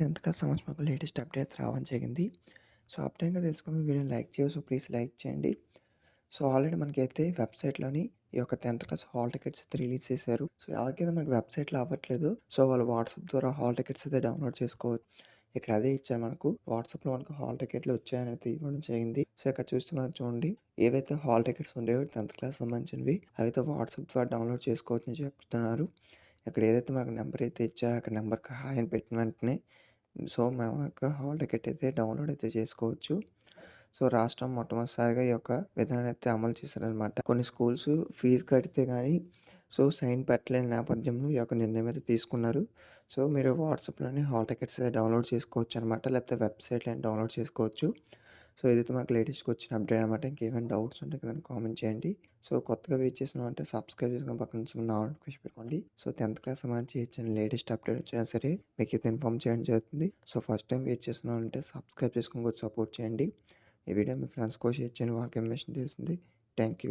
10th class సంబంధించి మాకు latest updates రావడం జరిగింది. సో, అప్డేట్‌గా తెలుసుకొని వీడియోని లైక్ చేయండి. సో, ప్లీజ్ లైక్ చేయండి. సో, ఆల్రెడీ మనకైతే వెబ్‌సైట్‌లోని ఈ యొక్క 10th క్లాస్ హాల్ టికెట్స్ అయితే రిలీజ్ చేశారు. సో, ఎవరికైతే మనకి వెబ్‌సైట్‌లో అవ్వట్లేదు. సో, వాళ్ళు వాట్సాప్ ద్వారా హాల్ టికెట్స్ అయితే డౌన్‌లోడ్ చేసుకోవచ్చు. ఇక్కడ అదే ఇచ్చారు మనకు. వాట్సాప్‌లో మనకు హాల్ టికెట్లు వచ్చాయనైతే ఇవ్వడం జరిగింది. సో, ఇక్కడ చూస్తున్నారు చూడండి. ఏవైతే హాల్ టికెట్స్ ఉండేవో 10th క్లాస్ సంబంధించినవి అవైతే వాట్సాప్ ద్వారా డౌన్‌లోడ్ చేసుకోవచ్చని చెప్తున్నారు. ఇక్కడ ఏదైతే మనకు నంబర్ అయితే ఇచ్చారో అక్కడ నంబర్‌కి హాయ్ అని పెట్టిన వెంటనే సో, మేము యొక్క హాల్ టికెట్ అయితే డౌన్‌లోడ్ అయితే చేసుకోవచ్చు. సో, రాష్ట్రం మొట్టమొదటిసారిగా ఈ యొక్క విధానాన్ని అయితే అమలు చేశారనమాట. కొన్ని స్కూల్స్ ఫీజు కడితే గానీ సైన్ పెట్టలేని నేపథ్యంలో ఈ యొక్క నిర్ణయం అయితే తీసుకున్నారు. సో, మీరు వాట్సాప్‌లోని హాల్ టికెట్స్ డౌన్‌లోడ్ చేసుకోవచ్చనమాట. లేకపోతే వెబ్‌సైట్‌లో డౌన్‌లోడ్ చేసుకోవచ్చు. సో, ఇదైతే మనకు లేటెస్ట్‌గా వచ్చిన అప్డేట్ అనమాట. ఇంకేమైనా డౌట్స్ ఉంటే కింద కామెంట్ చేయండి. సో, కొత్తగా వెయిట్ చేసినవంటే సబ్స్క్రైబ్ చేసుకొని పక్కన నుంచి ఆల్ నోటిఫికేషన్ పెట్టుకోండి. సో, 10th క్లాస్ సంబంధించి ఇచ్చిన లేటెస్ట్ అప్డేట్ వచ్చినా సరే మీకైతే ఇన్ఫార్మ్ చేయడం జరుగుతుంది. సో, ఫస్ట్ టైం వెయిట్ చేస్తున్నారంటే సబ్స్క్రైబ్ చేసుకొని కొంచెం సపోర్ట్ చేయండి. ఈ వీడియో మీ ఫ్రెండ్స్‌కి షేర్ చేయండి. వాళ్ళకి ఇన్ఫర్మేషన్ తెలుస్తుంది. Thank you.